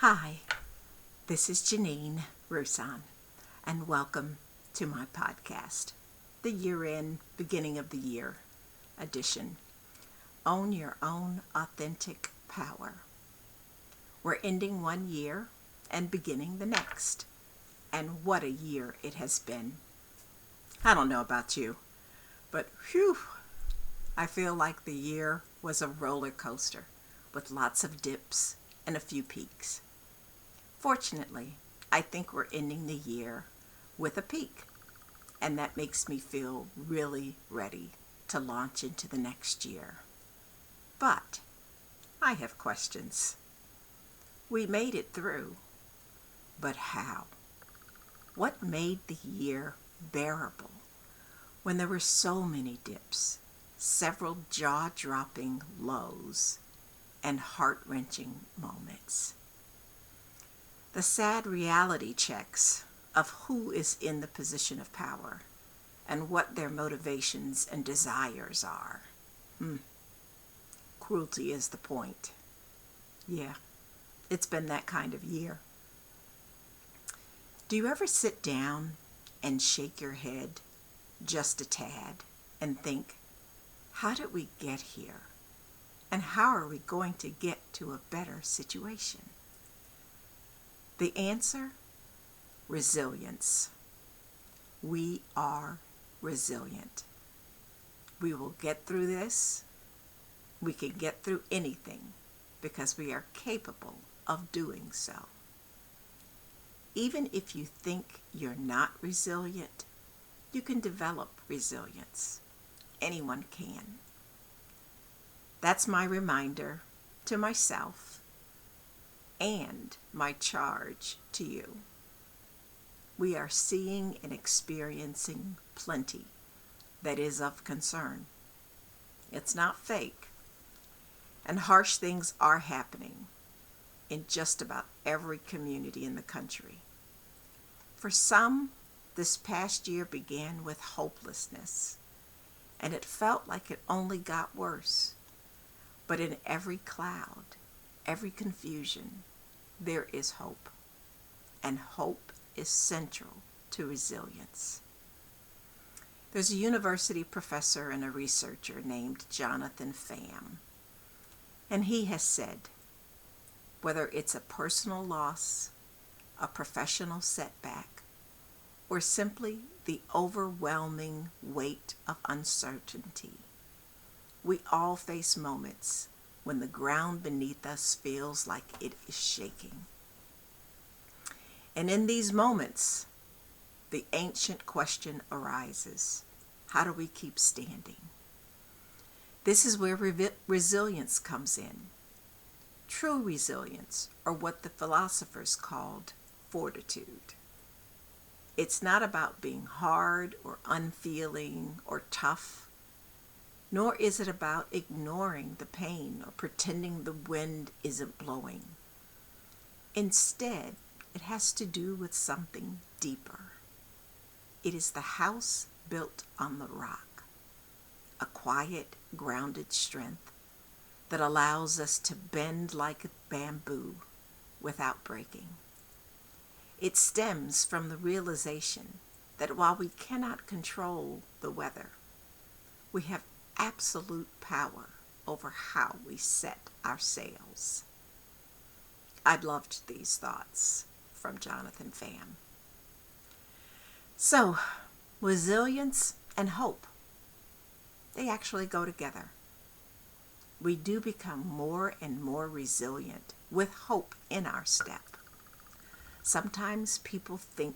Hi, this is Janine Rusan, and welcome to my podcast, the year-end, beginning of the year edition. Own your own authentic power. We're ending one year and beginning the next, and what a year it has been. I don't know about you, but whew, I feel like the year was a roller coaster with lots of dips and a few peaks. Fortunately, I think we're ending the year with a peak, and that makes me feel really ready to launch into the next year. But I have questions. We made it through, but how? What made the year bearable when there were so many dips, several jaw-dropping lows, and heart-wrenching moments? The sad reality checks of who is in the position of power and what their motivations and desires are. Cruelty is the point. Yeah, it's been that kind of year. Do you ever sit down and shake your head just a tad and think, how did we get here? And how are we going to get to a better situation? The answer? Resilience. We are resilient. We will get through this. We can get through anything because we are capable of doing so. Even if you think you're not resilient, you can develop resilience. Anyone can. That's my reminder to myself and my charge to you. We are seeing and experiencing plenty that is of concern. It's not fake. And harsh things are happening in just about every community in the country. For some, this past year began with hopelessness, and it felt like it only got worse. But in every cloud, every confusion, there is hope, and hope is central to resilience. There's a university professor and a researcher named Jonathan Pham, and he has said, whether it's a personal loss, a professional setback, or simply the overwhelming weight of uncertainty, we all face moments when the ground beneath us feels like it is shaking. And in these moments, the ancient question arises, how do we keep standing? This is where resilience comes in. True resilience, or what the philosophers called fortitude. It's not about being hard or unfeeling or tough, nor is it about ignoring the pain or pretending the wind isn't blowing. Instead, it has to do with something deeper. It is the house built on the rock, a quiet, grounded strength that allows us to bend like a bamboo without breaking. It stems from the realization that while we cannot control the weather, we have absolute power over how we set our sails. I loved these thoughts from Jonathan Pham. So, resilience and hope, they actually go together. We do become more and more resilient with hope in our step. Sometimes people think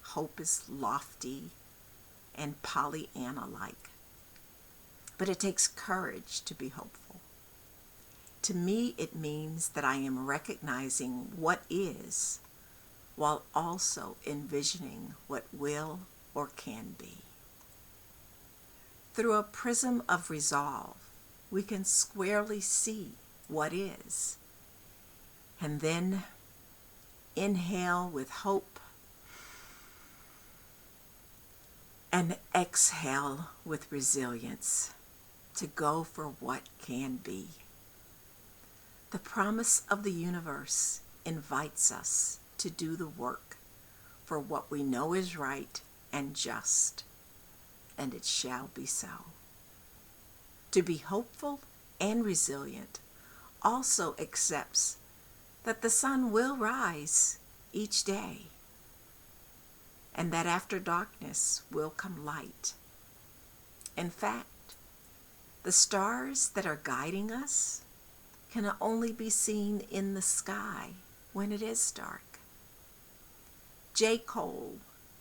hope is lofty and Pollyanna-like, but it takes courage to be hopeful. To me, it means that I am recognizing what is while also envisioning what will or can be. Through a prism of resolve, we can squarely see what is, and then inhale with hope and exhale with resilience to go for what can be. The promise of the universe invites us to do the work for what we know is right and just, and it shall be so. To be hopeful and resilient also accepts that the sun will rise each day, and that after darkness will come light. In fact, the stars that are guiding us can only be seen in the sky when it is dark. J. Cole,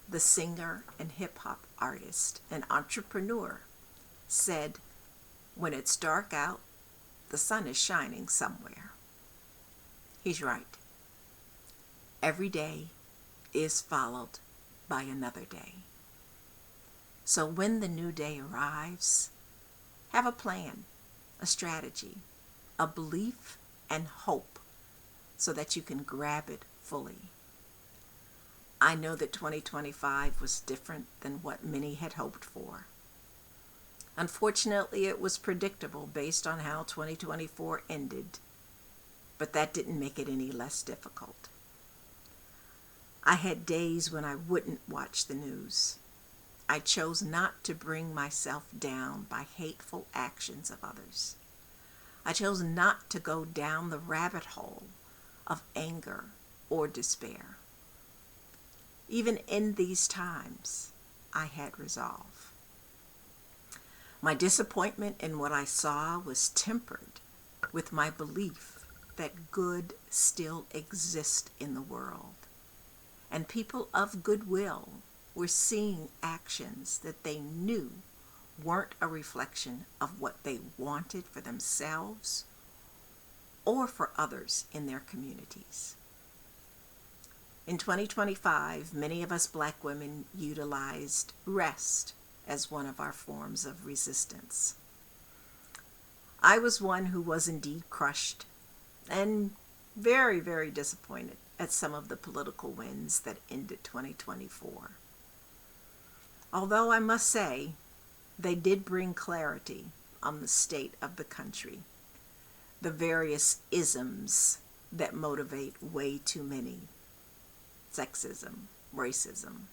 the singer and hip-hop artist and entrepreneur, said, "When it's dark out, the sun is shining somewhere." He's right. Every day is followed by another day. So when the new day arrives, have a plan, a strategy, a belief, and hope so that you can grab it fully. I know that 2025 was different than what many had hoped for. Unfortunately, it was predictable based on how 2024 ended, but that didn't make it any less difficult. I had days when I wouldn't watch the news. I chose not to bring myself down by hateful actions of others. I chose not to go down the rabbit hole of anger or despair. Even in these times, I had resolve. My disappointment in what I saw was tempered with my belief that good still exists in the world, and people of goodwill were seeing actions that they knew weren't a reflection of what they wanted for themselves or for others in their communities. In 2025, many of us Black women utilized rest as one of our forms of resistance. I was one who was indeed crushed and very, very disappointed at some of the political wins that ended 2024. Although I must say, they did bring clarity on the state of the country, the various isms that motivate way too many: sexism, racism.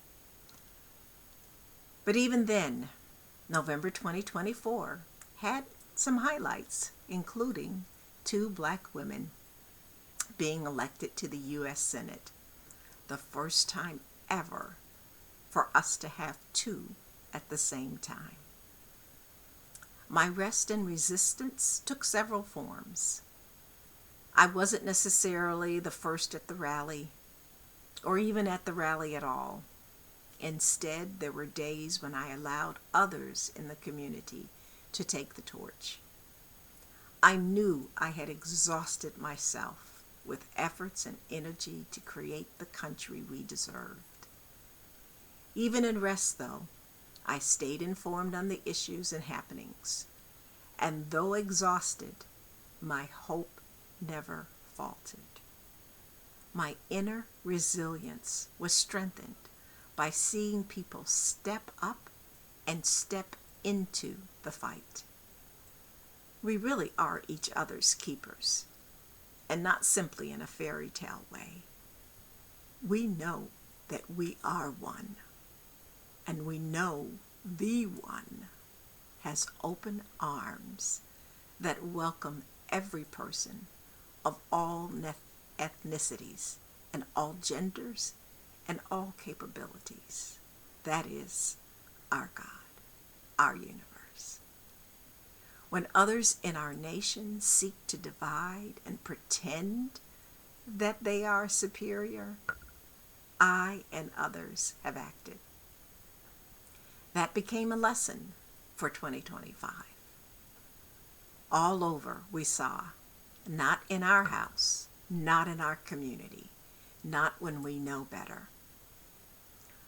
But even then, November 2024 had some highlights, including 2 Black women being elected to the U.S. Senate, the first time ever for us to have 2 at the same time. My rest and resistance took several forms. I wasn't necessarily the first at the rally, or even at the rally at all. Instead, there were days when I allowed others in the community to take the torch. I knew I had exhausted myself with efforts and energy to create the country we deserved. Even in rest, though, I stayed informed on the issues and happenings, and though exhausted, my hope never faltered. My inner resilience was strengthened by seeing people step up and step into the fight. We really are each other's keepers, and not simply in a fairy tale way. We know that we are one, and we know the one has open arms that welcome every person of all ethnicities and all genders and all capabilities. That is our God, our universe. When others in our nation seek to divide and pretend that they are superior, I and others have acted. That became a lesson for 2025. All over we saw, not in our house, not in our community, not when we know better.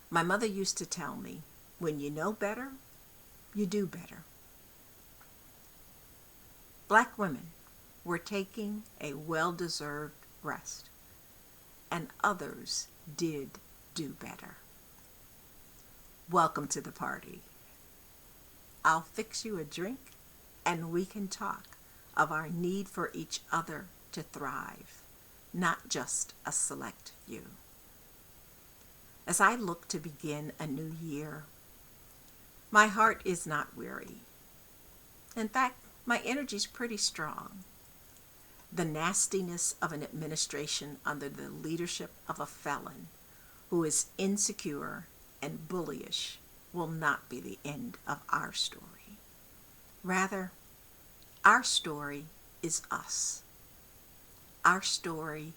My mother used to tell me, when you know better, you do better. Black women were taking a well-deserved rest, and others did do better. Welcome to the party. I'll fix you a drink, and we can talk of our need for each other to thrive, not just a select few. As I look to begin a new year, my heart is not weary. In fact, my energy is pretty strong. The nastiness of an administration under the leadership of a felon who is insecure and bullyish will not be the end of our story. Rather, our story is us. Our story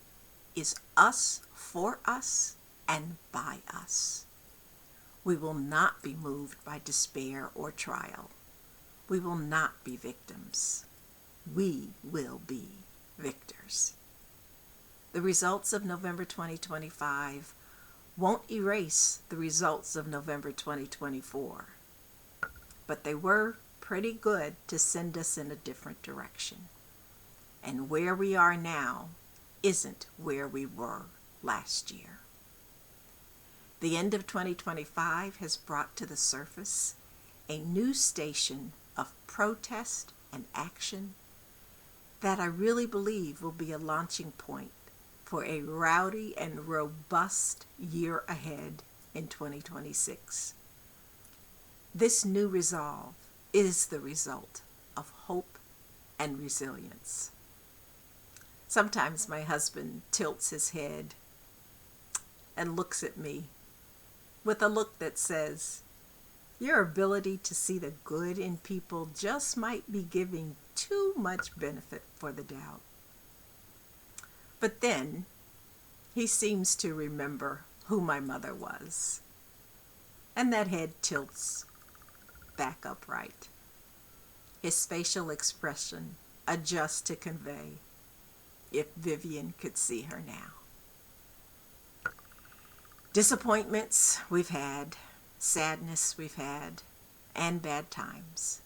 is us for us and by us. We will not be moved by despair or trial. We will not be victims. We will be victors. The results of November 2025 won't erase the results of November 2024, but they were pretty good to send us in a different direction. And where we are now isn't where we were last year. The end of 2025 has brought to the surface a new station of protest and action that I really believe will be a launching point for a rowdy and robust year ahead in 2026. This new resolve is the result of hope and resilience. Sometimes my husband tilts his head and looks at me with a look that says, "Your ability to see the good in people just might be giving too much benefit for the doubt." But then he seems to remember who my mother was, and that head tilts back upright. His facial expression adjusts to convey, "If Vivian could see her now." Disappointments we've had, sadness we've had, and bad times,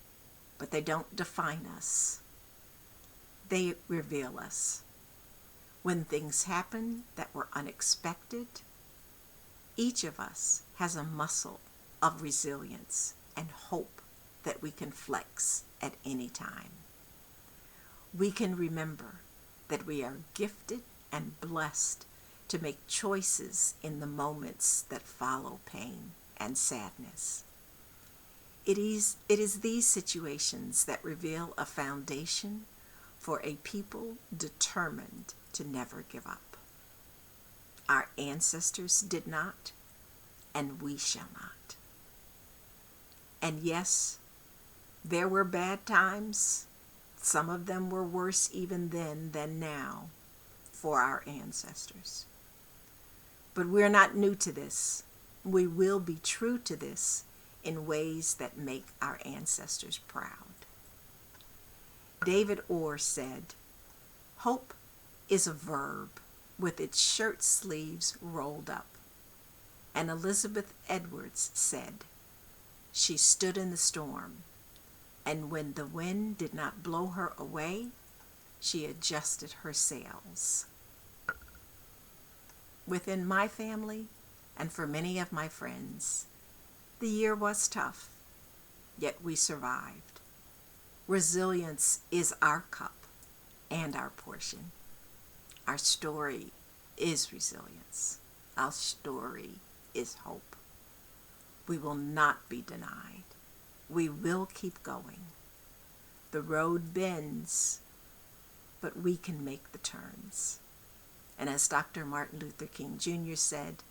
but they don't define us. They reveal us. When things happen that were unexpected, each of us has a muscle of resilience and hope that we can flex at any time. We can remember that we are gifted and blessed to make choices in the moments that follow pain and sadness. It is these situations that reveal a foundation for a people determined to never give up. Our ancestors did not, and we shall not. And yes, there were bad times. Some of them were worse even then than now for our ancestors. But we're not new to this. We will be true to this in ways that make our ancestors proud. David Orr said, "Hope is a verb with its shirt sleeves rolled up." And Elizabeth Edwards said, "She stood in the storm, and when the wind did not blow her away, she adjusted her sails." Within my family, and for many of my friends, the year was tough, yet we survived. Resilience is our cup and our portion. Our story is resilience. Our story is hope. We will not be denied. We will keep going. The road bends, but we can make the turns. And as Dr. Martin Luther King Jr. said,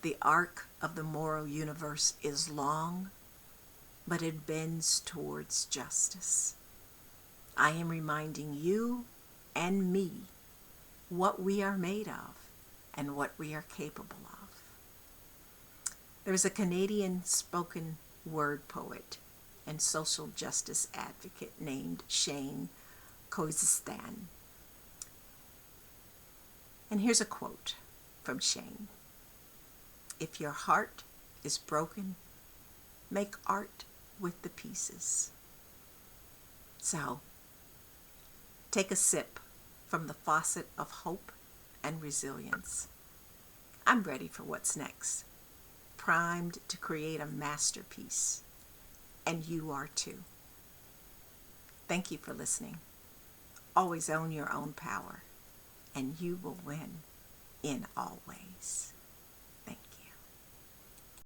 "The arc of the moral universe is long, but it bends towards justice." I am reminding you and me what we are made of and what we are capable of. There's a Canadian spoken word poet and social justice advocate named Shane Koszystan. And here's a quote from Shane. "If your heart is broken, make art with the pieces." So, take a sip from the faucet of hope and resilience. I'm ready for what's next, primed to create a masterpiece, and you are too. Thank you for listening. Always own your own power and you will win in all ways.